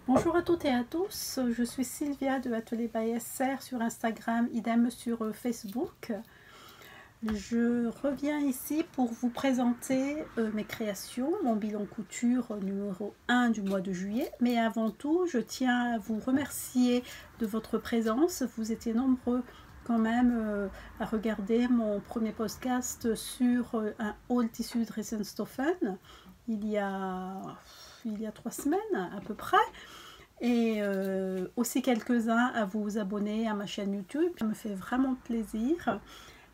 Bonjour à toutes et à tous, je suis Sylvia de Atelier by SR sur Instagram, idem sur Facebook. Je reviens ici pour vous présenter mes créations, mon bilan couture numéro 1 du mois de juillet. Mais avant tout, je tiens à vous remercier de votre présence. Vous étiez nombreux quand même à regarder mon premier podcast sur un haul tissu Dressenstoffen il y a 3 semaines à peu près. Et aussi quelques-uns à vous abonner à ma chaîne YouTube. Ça me fait vraiment plaisir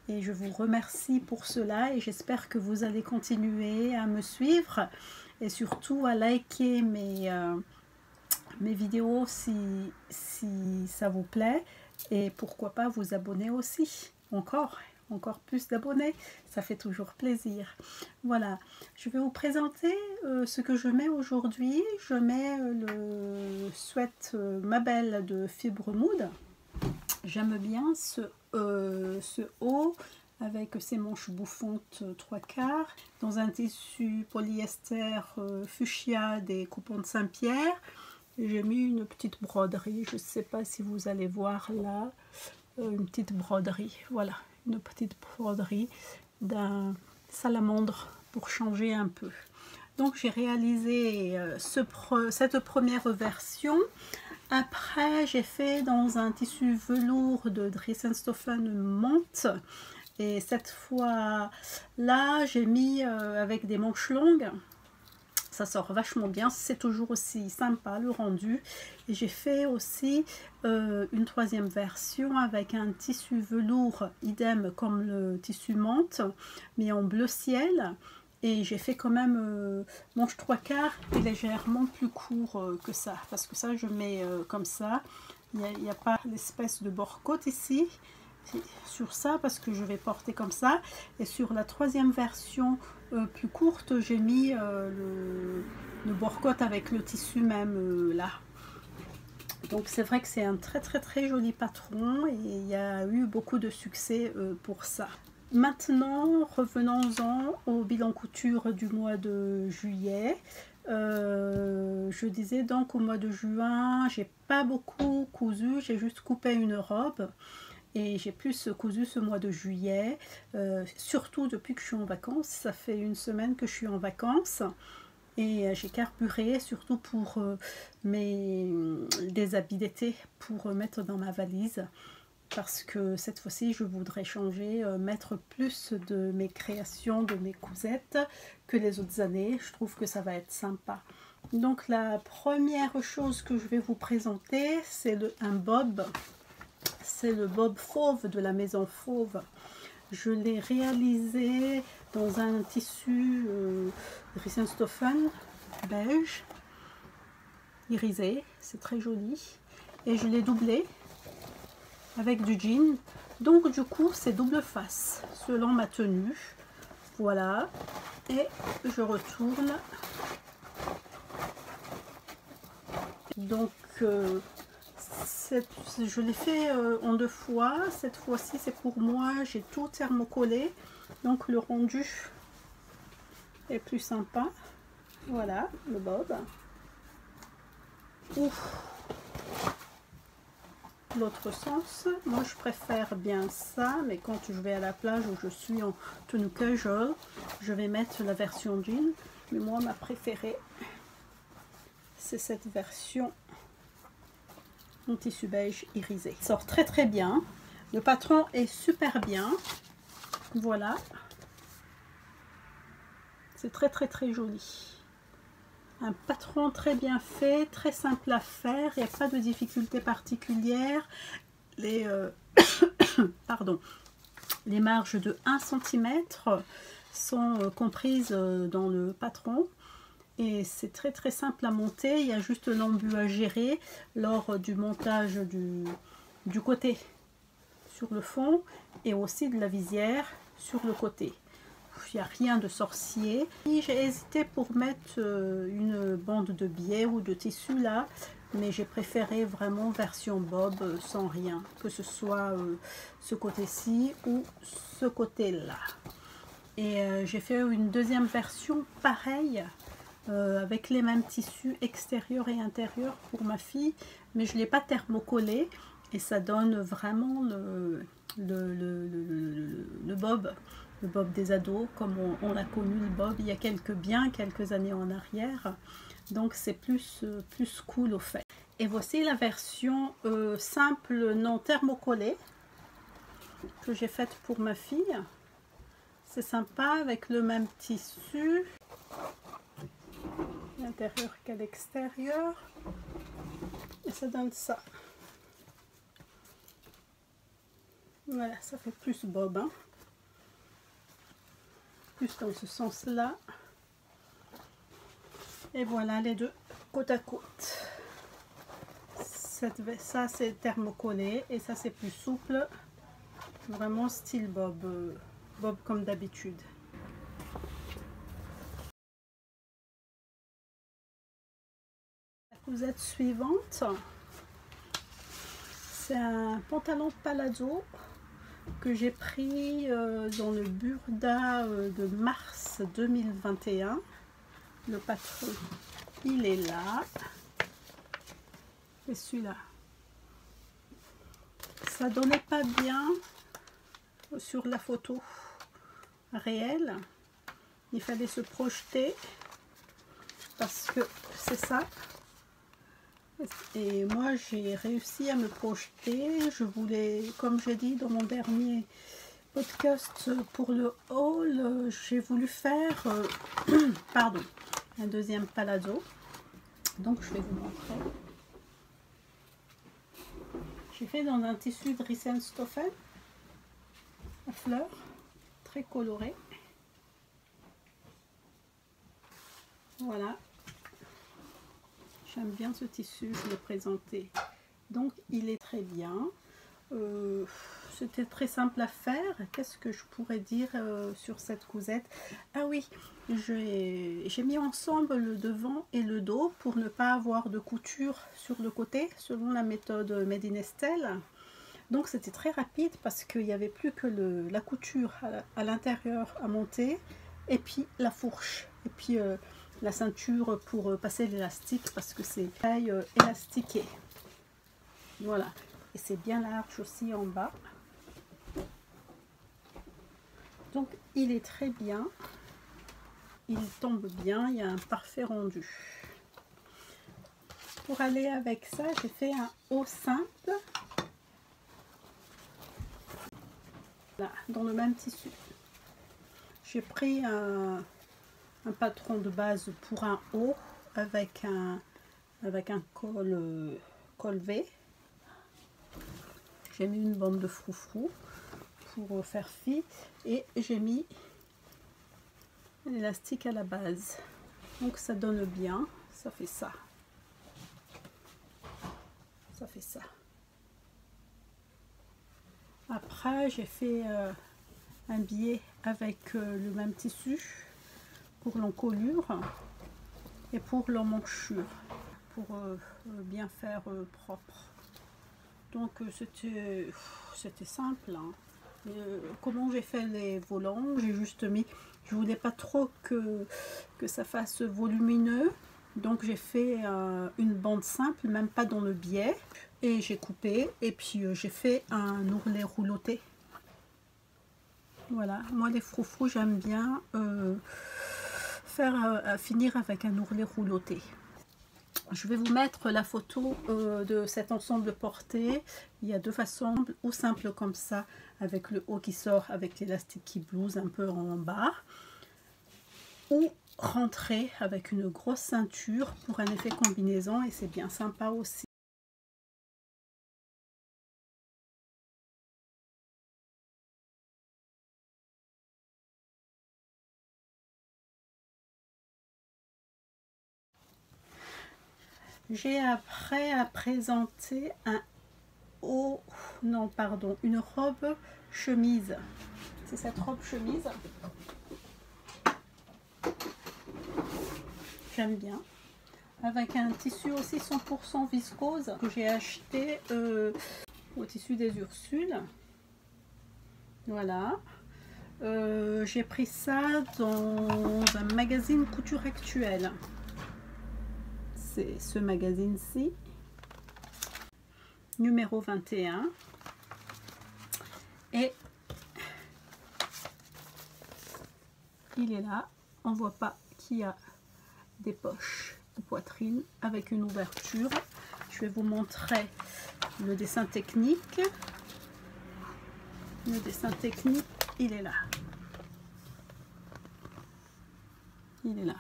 et je vous remercie pour cela et j'espère que vous allez continuer à me suivre et surtout à liker mes vidéos si ça vous plaît et pourquoi pas vous abonner aussi, encore plus d'abonnés, ça fait toujours plaisir. Voilà, je vais vous présenter ce que je mets aujourd'hui. Je mets le sweat Mabel de Fibre Mood. J'aime bien ce haut avec ses manches bouffantes 3/4 dans un tissu polyester fuchsia des coupons de Saint-Pierre. J'ai mis une petite broderie, je ne sais pas si vous allez voir là, une petite broderie, voilà, une petite broderie d'un salamandre pour changer un peu. Donc j'ai réalisé cette première version. Après j'ai fait dans un tissu velours de Dressenstoffen Menthe. Et cette fois là j'ai mis avec des manches longues. Ça sort vachement bien, c'est toujours aussi sympa le rendu. Et j'ai fait aussi une troisième version avec un tissu velours, idem comme le tissu menthe, mais en bleu ciel. Et j'ai fait quand même manche 3/4 et légèrement plus court que ça, parce que ça je mets comme ça. Il n'y a pas l'espèce de bord-côte ici sur ça parce que je vais porter comme ça. Et sur la troisième version plus courte, j'ai mis le bord-côte avec le tissu même là. Donc c'est vrai que c'est un très joli patron et il y a eu beaucoup de succès pour ça. Maintenant, revenons-en au bilan couture du mois de juillet. Je disais donc au mois de juin, j'ai pas beaucoup cousu, j'ai juste coupé une robe. Et j'ai plus cousu ce mois de juillet, surtout depuis que je suis en vacances. Ça fait une semaine que je suis en vacances et j'ai carburé surtout pour des habits d'été pour mettre dans ma valise. Parce que cette fois-ci, je voudrais changer, mettre plus de mes créations, de mes cousettes que les autres années. Je trouve que ça va être sympa. Donc la première chose que je vais vous présenter, c'est un bob. C'est le bob fauve de la maison Fauve. Je l'ai réalisé dans un tissu Dressenstoffen beige, irisé, c'est très joli. Et je l'ai doublé avec du jean. Donc du coup, c'est double face selon ma tenue. Voilà. Et je retourne. Donc je l'ai fait en 2 fois. Cette fois-ci c'est pour moi, j'ai tout thermocollé, donc le rendu est plus sympa. Voilà le bob. L'autre sens, moi je préfère bien ça, mais quand je vais à la plage où je suis en tenue casual, je vais mettre la version jean, mais moi ma préférée c'est cette version en tissu beige irisé. Ça sort très bien. Le patron est super bien. Voilà. C'est très joli. Un patron très bien fait, très simple à faire. Il n'y a pas de difficulté particulière. Pardon. Les marges de 1 cm sont comprises dans le patron. Et c'est très simple à monter. Il y a juste l'embu à gérer lors du montage du côté sur le fond et aussi de la visière sur le côté. Il n'y a rien de sorcier. J'ai hésité pour mettre une bande de biais ou de tissu là, mais j'ai préféré vraiment version bob sans rien, que ce soit ce côté-ci ou ce côté-là. Et j'ai fait une deuxième version pareille avec les mêmes tissus extérieurs et intérieurs pour ma fille, mais je ne l'ai pas thermocollé et ça donne vraiment le bob des ados, comme on a connu le bob il y a quelques années en arrière. Donc c'est plus cool au fait. Et voici la version simple non thermocollée que j'ai faite pour ma fille. C'est sympa avec le même tissu, l'intérieur qu'à l'extérieur. Et ça donne ça. Voilà, ça fait plus bob, hein. Plus dans ce sens-là. Et voilà les deux côte à côte. Ça c'est thermocollé et ça c'est plus souple. Vraiment style bob, bob comme d'habitude. La cousette suivante, c'est un pantalon palazzo que j'ai pris dans le Burda de mars 2021. Le patron, il est là. Et celui-là. Ça donnait pas bien sur la photo réelle. Il fallait se projeter parce que c'est ça. Et moi, j'ai réussi à me projeter. Je voulais, comme j'ai dit dans mon dernier podcast pour le haul, j'ai voulu faire pardon, un deuxième palazzo. Donc je vais vous montrer. J'ai fait dans un tissu Dries-en-Stoffen à fleurs, très coloré. Voilà. J'aime bien ce tissu, je l'ai présenté. Donc il est très bien. C'était très simple à faire. Qu'est-ce que je pourrais dire sur cette cousette? Ah oui, j'ai mis ensemble le devant et le dos pour ne pas avoir de couture sur le côté selon la méthode Made in Estelle. Donc c'était très rapide parce qu'il n'y avait plus que la couture à l'intérieur à monter et puis la fourche et puis la ceinture pour passer l'élastique parce que c'est taille élastiquée. Voilà. Et c'est bien large aussi en bas. Donc il est très bien. Il tombe bien. Il y a un parfait rendu. Pour aller avec ça, j'ai fait un haut simple. Là, dans le même tissu. J'ai pris un patron de base pour un haut avec un col V. J'ai mis une bande de froufrou pour faire fi et j'ai mis l'élastique à la base. Donc ça donne bien, ça fait ça. Ça fait ça. Après j'ai fait un biais avec le même tissu pour l'encolure et pour l'emmanchure pour bien faire propre. Donc c'était simple, hein. Comment j'ai fait les volants, j'ai juste mis, je voulais pas trop que ça fasse volumineux, donc j'ai fait une bande simple, même pas dans le biais, et j'ai coupé et puis j'ai fait un ourlet rouloté. Voilà, moi les froufrous j'aime bien finir avec un ourlet rouloté. Je vais vous mettre la photo de cet ensemble porté. Il y a deux façons, ou simple comme ça, avec le haut qui sort, avec l'élastique qui blouse un peu en bas, ou rentré avec une grosse ceinture pour un effet combinaison, et c'est bien sympa aussi. J'ai après à présenter une robe chemise. C'est cette robe chemise. J'aime bien. Avec un tissu aussi 100% viscose que j'ai acheté au tissu des Ursules. Voilà. J'ai pris ça dans un magazine Couture Actuelle. c'est ce magazine-ci, numéro 21. Et il est là, on voit pas qu'il y a des poches de poitrine avec une ouverture. Je vais vous montrer le dessin technique. Le dessin technique, il est là. Il est là.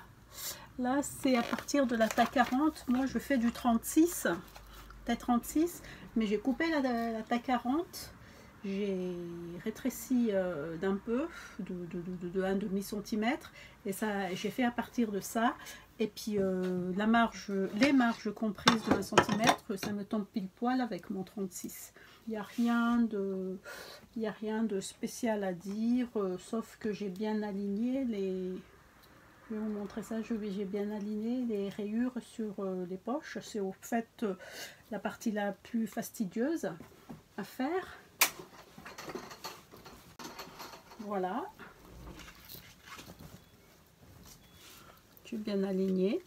Là, c'est à partir de la taille 40. Moi, je fais du 36, taille 36, mais j'ai coupé la taille 40. J'ai rétréci d'un peu, de 1,5 cm, et ça, j'ai fait à partir de ça. Et puis les marges comprises de 1 cm, ça me tombe pile poil avec mon 36. Il n'y a rien de spécial à dire, sauf que j'ai bien aligné les... Je vais vous montrer ça, j'ai bien aligné les rayures sur les poches. C'est au fait la partie la plus fastidieuse à faire. Voilà. J'ai bien aligné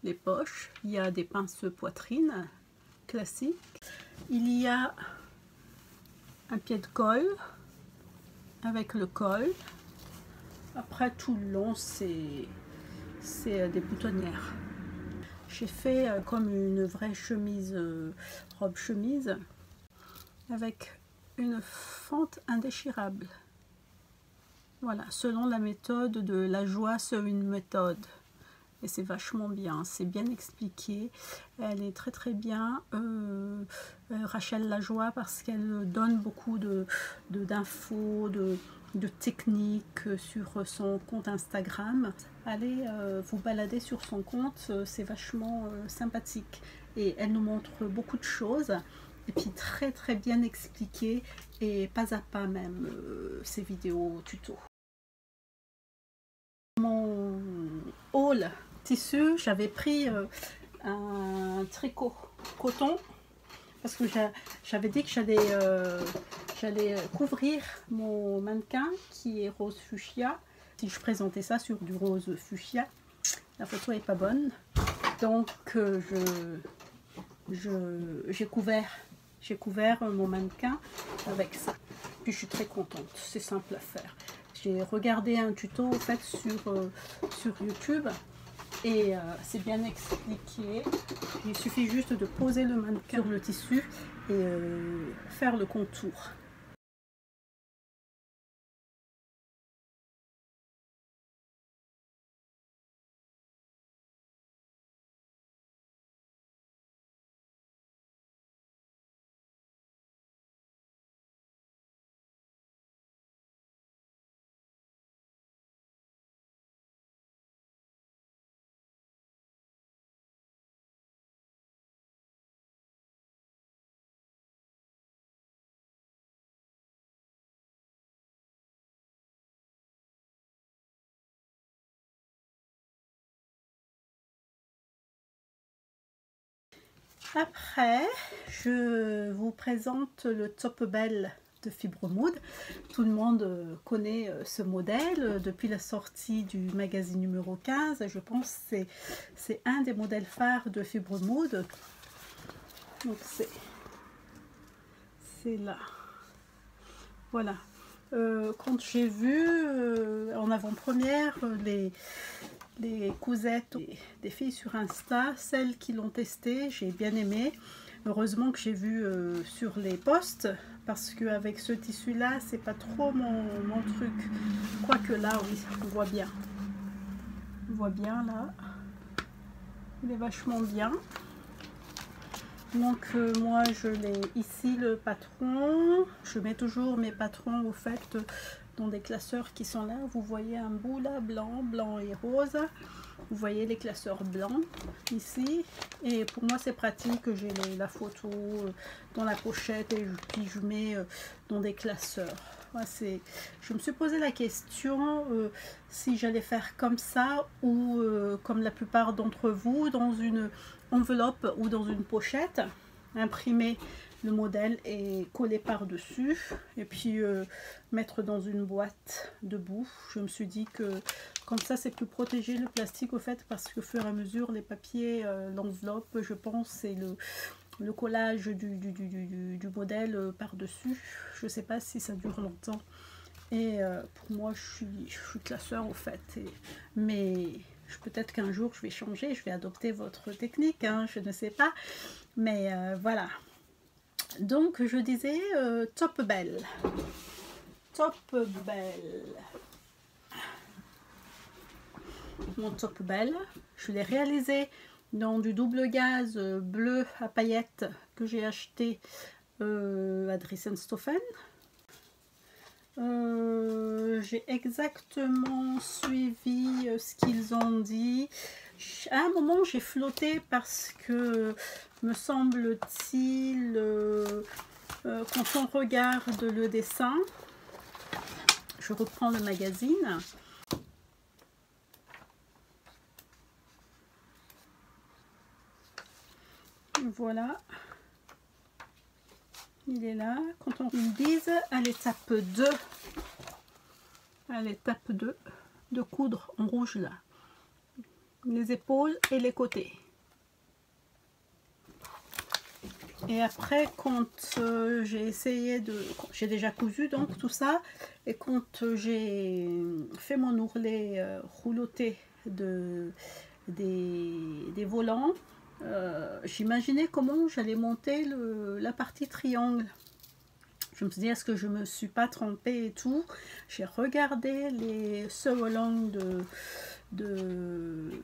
les poches. Il y a des pinces poitrine classiques. Il y a un pied de colle avec le col. Après, tout le long, c'est des boutonnières. J'ai fait comme une vraie chemise, robe chemise, avec une fente indéchirable. Voilà, selon la méthode de La Joie Sewing Method. Et c'est vachement bien, c'est bien expliqué. Elle est très bien, Rachel Lajoie, parce qu'elle donne beaucoup d'infos, de techniques sur son compte Instagram. Allez vous balader sur son compte, c'est vachement sympathique. Et elle nous montre beaucoup de choses. Et puis très bien expliqué, et pas à pas même, ces vidéos tuto. Mon haul tissu, j'avais pris un tricot coton parce que j'avais dit que j'allais couvrir mon mannequin qui est rose fuchsia. Si je présentais ça sur du rose fuchsia, la photo est pas bonne, donc j'ai couvert mon mannequin avec ça. Puis je suis très contente, c'est simple à faire. J'ai regardé un tuto en fait sur YouTube, et c'est bien expliqué. Il suffit juste de poser le mannequin sur le tissu et faire le contour. Après, je vous présente le Top Belle de Fibromood. Tout le monde connaît ce modèle depuis la sortie du magazine numéro 15. Je pense que c'est un des modèles phares de Fibromood. Donc c'est là. Voilà. Quand j'ai vu en avant-première les cousettes des filles sur Insta, celles qui l'ont testé, j'ai bien aimé. Heureusement que j'ai vu sur les posts, parce qu'avec ce tissu là, c'est pas trop mon truc. Quoique là, oui, on voit bien. On voit bien là. Il est vachement bien. Donc moi je l'ai ici, le patron. Je mets toujours mes patrons au fait dans des classeurs qui sont là. Vous voyez un bout là, blanc et rose. Vous voyez les classeurs blancs ici. Et pour moi c'est pratique, j'ai la photo dans la pochette et puis je mets dans des classeurs. Moi, je me suis posé la question si j'allais faire comme ça ou comme la plupart d'entre vous, dans une enveloppe ou dans une pochette, imprimer le modèle est collé par dessus et puis mettre dans une boîte debout. Je me suis dit que comme ça c'est plus protégé le plastique au fait, parce que au fur et à mesure les papiers, l'enveloppe je pense, et le collage du modèle par dessus, je sais pas si ça dure longtemps. Et pour moi je suis classeur au fait, mais peut-être qu'un jour je vais changer, je vais adopter votre technique, hein, je ne sais pas, mais voilà. Donc je disais Top Belle. Top Belle. Mon Top Belle, je l'ai réalisé dans du double gaze bleu à paillettes que j'ai acheté à Dresden-Stoffen. J'ai exactement suivi ce qu'ils ont dit. À un moment j'ai flotté parce que me semble-t-il quand on regarde le dessin, je reprends le magazine, voilà, il est là. Quand on disent à l'étape 2, de coudre en rouge là les épaules et les côtés. Et après, quand j'ai essayé de... J'ai déjà cousu donc tout ça. Et quand j'ai fait mon ourlet rouloté des volants, j'imaginais comment j'allais monter la partie triangle. Je me suis dit, est-ce que je me suis pas trompée et tout. J'ai regardé les sew along de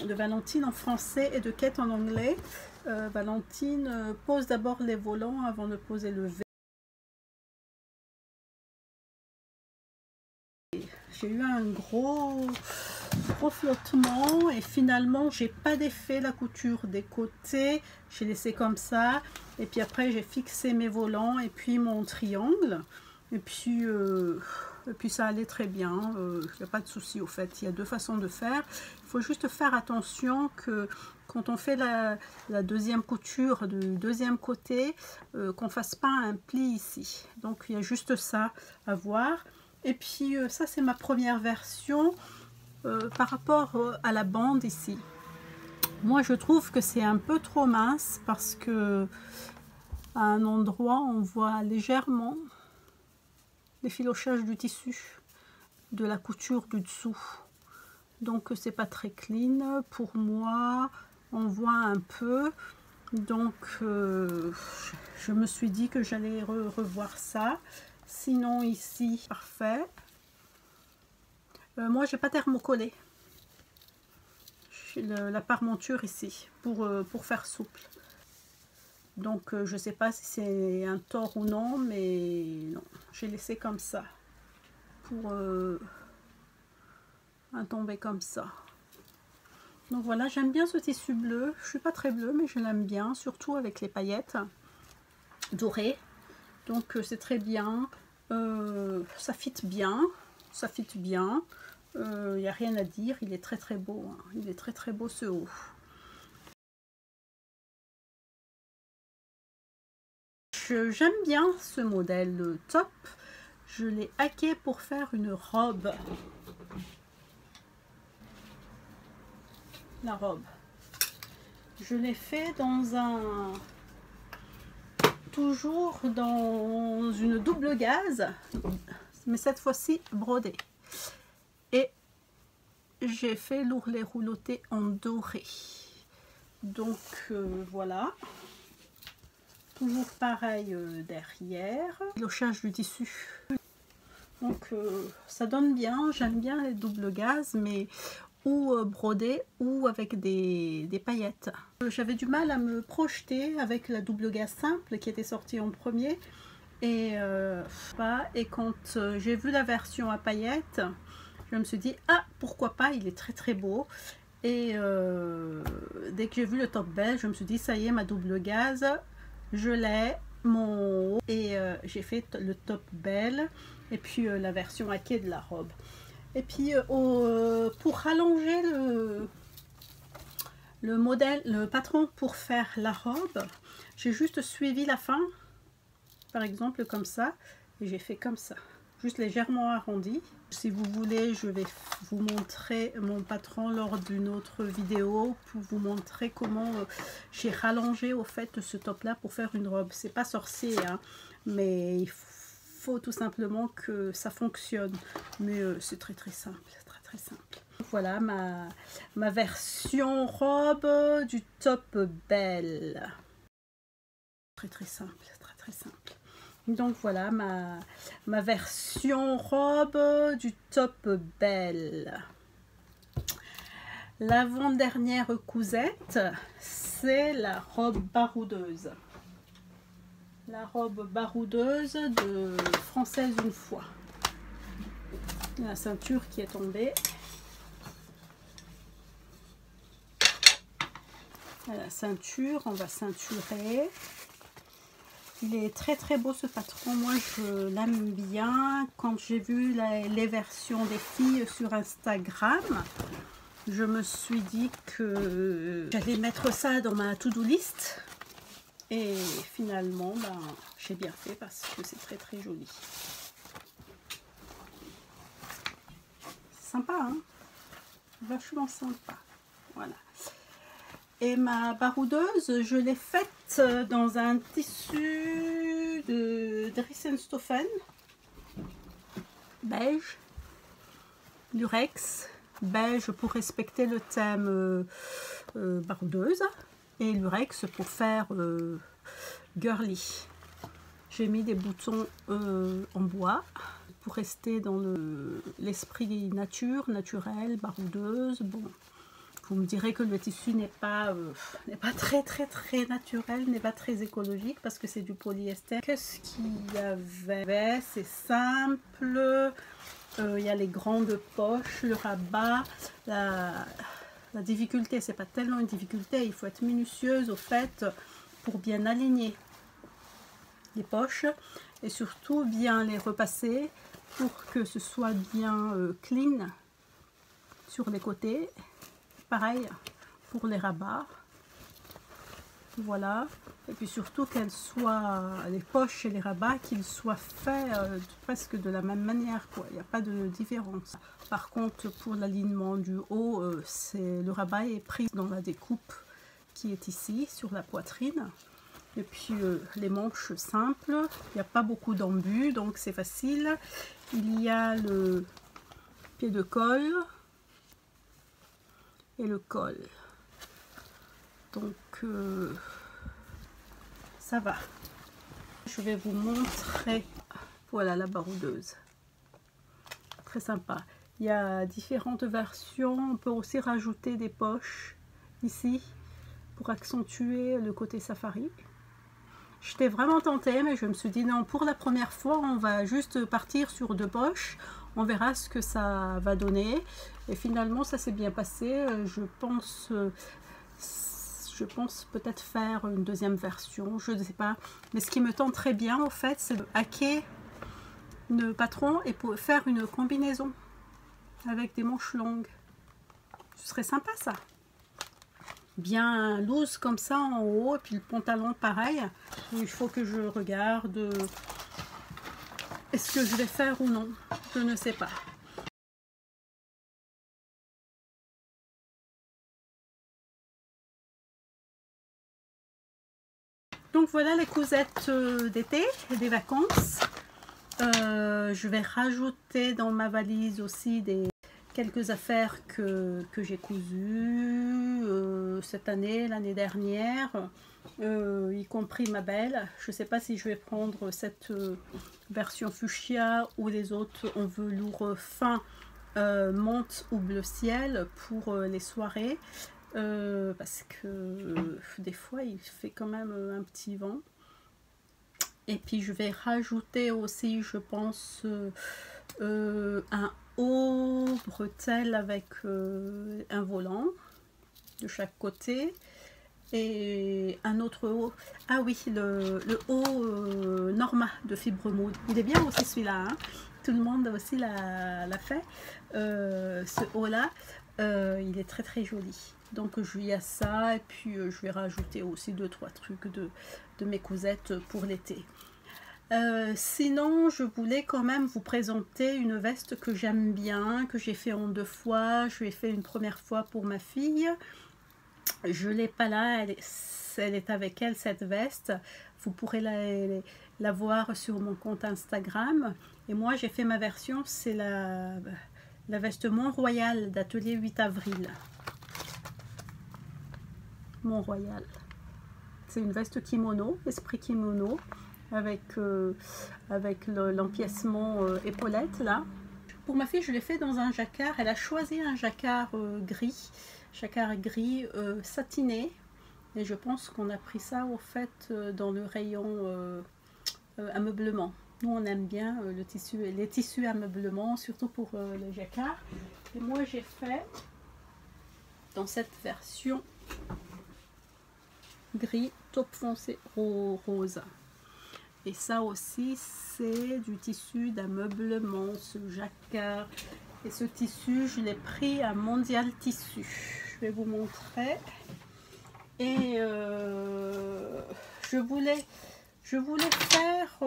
Valentine en français et de Kate en anglais. Valentine pose d'abord les volants avant de poser le V. J'ai eu un gros flottement et finalement j'ai pas défait la couture des côtés, j'ai laissé comme ça, et puis après j'ai fixé mes volants et puis mon triangle, et puis ça allait très bien. Il n'y a pas de souci au fait. Il y a deux façons de faire. Il faut juste faire attention que quand on fait la deuxième couture du deuxième côté, qu'on fasse pas un pli ici. Donc il y a juste ça à voir. Et puis ça c'est ma première version par rapport à la bande ici. Moi je trouve que c'est un peu trop mince parce que à un endroit on voit légèrement l'effilochage du tissu de la couture du dessous, donc c'est pas très clean pour moi. On voit un peu, donc je me suis dit que j'allais revoir ça. Sinon ici parfait. Moi j'ai pas thermocollé la parmenture ici pour faire souple. Donc je sais pas si c'est un tort ou non, mais non, j'ai laissé comme ça pour un tomber comme ça. Donc voilà, j'aime bien ce tissu bleu. Je suis pas très bleu, mais je l'aime bien, surtout avec les paillettes dorées. Donc c'est très bien. Ça fit bien, ça fit bien. Il n'y a rien à dire. Il est très très beau. Hein. Il est très très beau ce haut. J'aime bien ce modèle top. Je l'ai hacké pour faire une robe. La robe. Je l'ai fait dans un... toujours dans une double gaze, mais cette fois-ci brodé. Et j'ai fait l'ourlet rouloté en doré. Donc voilà. Toujours pareil derrière. L'ochage du tissu. Donc ça donne bien. J'aime bien les doubles gazes, mais ou brodé ou avec des paillettes. J'avais du mal à me projeter avec la double gaze simple qui était sortie en premier. Et quand j'ai vu la version à paillettes, je me suis dit ah pourquoi pas, il est très très beau. Et dès que j'ai vu le Top Belle, je me suis dit ça y est, ma double gaze, je l'ai, mon haut, et j'ai fait le Top Belle et puis la version hackée de la robe. Et puis pour rallonger Le modèle, le patron pour faire la robe, j'ai juste suivi la fin, par exemple comme ça, et j'ai fait comme ça, juste légèrement arrondi. Si vous voulez, je vais vous montrer mon patron lors d'une autre vidéo pour vous montrer comment j'ai rallongé au fait ce top là pour faire une robe. C'est pas sorcier, hein, mais il faut tout simplement que ça fonctionne. Mais c'est très simple, très simple. Voilà ma version robe du top belle. Très simple, très simple. Donc voilà ma version robe du top belle. L'avant-dernière cousette, c'est la robe baroudeuse. La robe baroudeuse de Française une fois. La ceinture qui est tombée. La ceinture, on va ceinturer. Il est très beau ce patron, moi je l'aime bien. Quand j'ai vu les versions des filles sur Instagram, je me suis dit que j'allais mettre ça dans ma to-do list. Et finalement, ben, j'ai bien fait parce que c'est très joli. Sympa, hein? Vachement sympa. Voilà. Et ma baroudeuse, je l'ai faite dans un tissu de Dressenstoffen, beige, lurex, beige pour respecter le thème baroudeuse, et lurex pour faire girly. J'ai mis des boutons en bois pour rester dans l'esprit naturel, baroudeuse. Bon. Vous me direz que le tissu n'est pas très naturel, n'est pas très écologique parce que c'est du polyester. Qu'est-ce qu'il y avait? C'est simple. Il y a les grandes poches, le rabat. La difficulté, c'est pas tellement une difficulté. Il faut être minutieuse au fait pour bien aligner les poches et surtout bien les repasser pour que ce soit bien clean sur les côtés. Pareil pour les rabats, voilà, et puis surtout qu'elles soient, les poches et les rabats, qu'ils soient faits presque de la même manière, quoi. Il n'y a pas de différence. Par contre, pour l'alignement du haut, le rabat est pris dans la découpe qui est ici, sur la poitrine. Et puis les manches simples, il n'y a pas beaucoup d'embus, donc c'est facile. Il y a le pied de colle et le col, donc ça va. Je vais vous montrer, voilà la baroudeuse, très sympa. Il y a différentes versions, on peut aussi rajouter des poches ici pour accentuer le côté safari. J'étais vraiment tentée, mais je me suis dit non, pour la première fois on va juste partir sur 2 poches, on verra ce que ça va donner. Et finalement ça s'est bien passé. Je pense peut-être faire une deuxième version, je ne sais pas. Mais ce qui me tente très bien en fait, c'est de hacker le patron et pour faire une combinaison avec des manches longues. Ce serait sympa ça. Bien loose comme ça en haut, et puis le pantalon pareil. Il faut que je regarde est-ce que je vais faire ou non, je ne sais pas. Donc voilà les cousettes d'été, des vacances. Je vais rajouter dans ma valise aussi quelques affaires que j'ai cousues cette année, l'année dernière, y compris ma belle. Je ne sais pas si je vais prendre cette version fuchsia ou les autres en velours fin, menthe ou bleu ciel pour les soirées. Parce que des fois il fait quand même un petit vent. Et puis je vais rajouter aussi, je pense, un haut bretelle avec un volant de chaque côté et un autre haut. Ah oui, le haut Norma de fibre mousse. Il est bien aussi celui-là, hein. Tout le monde aussi l'a fait. Ce haut là, il est très joli. Donc il y a ça, et puis je vais rajouter aussi 2-3 trucs de mes cousettes pour l'été. Sinon, je voulais quand même vous présenter une veste que j'aime bien, que j'ai fait en 2 fois. Je l'ai fait une première fois pour ma fille. Je l'ai pas là, elle est avec elle, cette veste. Vous pourrez la voir sur mon compte Instagram. Et moi, j'ai fait ma version, c'est la veste Mont-Royal d'Atelier 8 avril. Mont-Royal. C'est une veste kimono, esprit kimono, avec l'empiècement épaulette là. Pour ma fille, je l'ai fait dans un jacquard. Elle a choisi un jacquard gris satiné. Et je pense qu'on a pris ça au fait dans le rayon ameublement. Nous, on aime bien les tissus ameublement, surtout pour le jacquard. Et moi, j'ai fait dans cette version gris taupe foncé rose. Et ça aussi, c'est du tissu d'ameublement, ce jacquard. Et ce tissu, je l'ai pris à Mondial Tissu. Je vais vous montrer. Et je voulais faire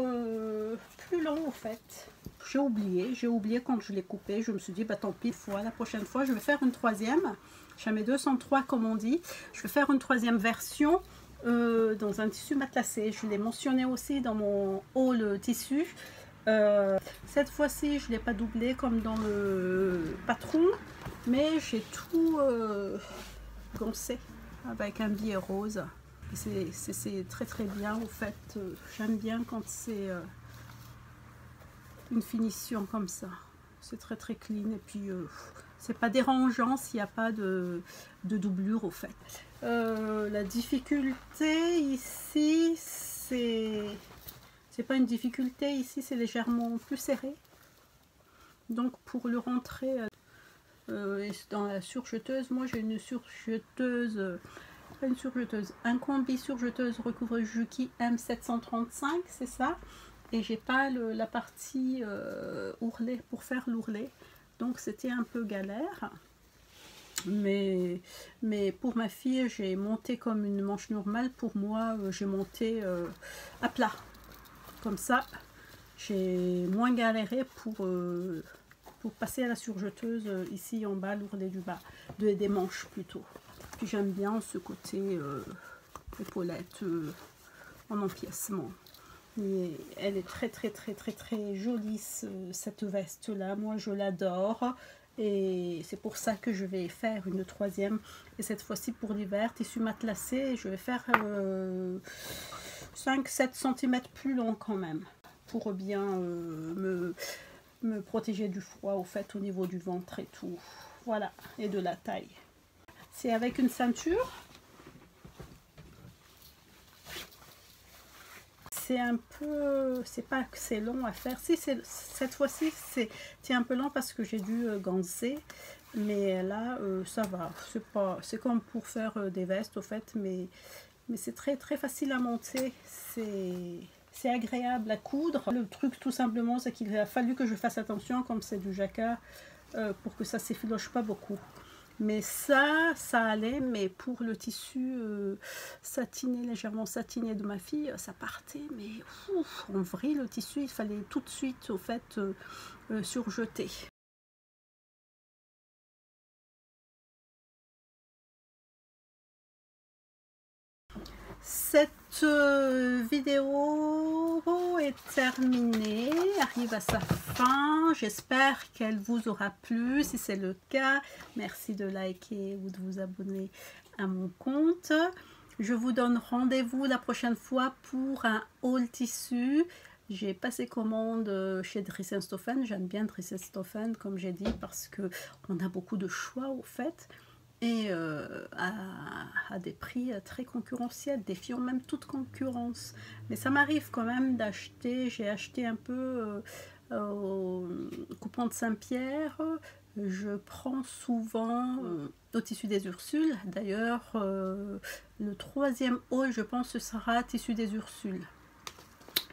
plus long en fait. J'ai oublié quand je l'ai coupé. Je me suis dit, bah tant pis, la prochaine fois, je vais faire une troisième. Jamais 203 comme on dit. Je vais faire une troisième version dans un tissu matelassé. Je l'ai mentionné aussi dans mon haul tissu. Cette fois-ci, je ne l'ai pas doublé comme dans le patron, mais j'ai tout goncé avec un billet rose. C'est très très bien au fait. J'aime bien quand c'est une finition comme ça. C'est très très clean et puis c'est pas dérangeant s'il n'y a pas de doublure au fait. La difficulté ici, c'est pas une difficulté ici, c'est légèrement plus serré. Donc pour le rentrer dans la surjeteuse, moi j'ai une surjeteuse, un combi surjeteuse recouvre Juki M735, c'est ça. Et j'ai pas la partie ourlet pour faire l'ourlet, donc c'était un peu galère. Mais pour ma fille, j'ai monté comme une manche normale. Pour moi, j'ai monté à plat. Comme ça, j'ai moins galéré pour passer à la surjeteuse ici en bas, l'ourlet du bas, des manches plutôt. Puis j'aime bien ce côté épaulette en empiècement. Et elle est très jolie cette veste là, moi je l'adore et c'est pour ça que je vais faire une troisième et cette fois-ci pour l'hiver, tissu matelassé. Je vais faire 5-7 cm plus long quand même pour bien me protéger du froid au fait au niveau du ventre et tout, voilà, et de la taille. C'est avec une ceinture. C'est un peu, c'est pas que c'est long à faire. Si, cette fois-ci c'est un peu long parce que j'ai dû ganser, mais là ça va. C'est comme pour faire des vestes au fait, mais c'est très facile à monter. C'est agréable à coudre. Le truc tout simplement, c'est qu'il a fallu que je fasse attention, comme c'est du jacquard, pour que ça s'effiloche pas beaucoup. Mais ça allait, mais pour le tissu satiné, légèrement satiné de ma fille, ça partait, mais ouf, en vrille le tissu, il fallait tout de suite, au fait, surjeter. Cette vidéo est terminée, arrive à sa fin. J'espère qu'elle vous aura plu. Si c'est le cas, merci de liker ou de vous abonner à mon compte. Je vous donne rendez-vous la prochaine fois pour un haul tissu. J'ai passé commande chez Dries & Stoffen. J'aime bien Dries & Stoffen, comme j'ai dit, parce qu'on a beaucoup de choix au fait. Et à des prix très concurrentiels, défiant même toute concurrence. Mais ça m'arrive quand même d'acheter, j'ai acheté un peu au Coupon de Saint-Pierre. Je prends souvent au Tissu des Ursules. D'ailleurs, le troisième haul, je pense, ce sera Tissu des Ursules.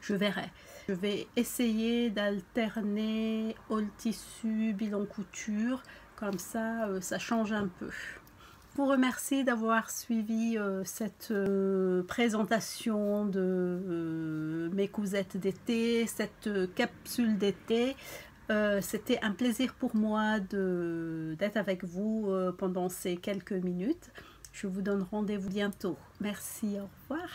Je verrai. Je vais essayer d'alterner haul tissu, bilan couture. Comme ça, ça change un peu. Je vous remercie d'avoir suivi cette présentation de mes cousettes d'été, cette capsule d'été. C'était un plaisir pour moi d'être avec vous pendant ces quelques minutes. Je vous donne rendez-vous bientôt. Merci, au revoir.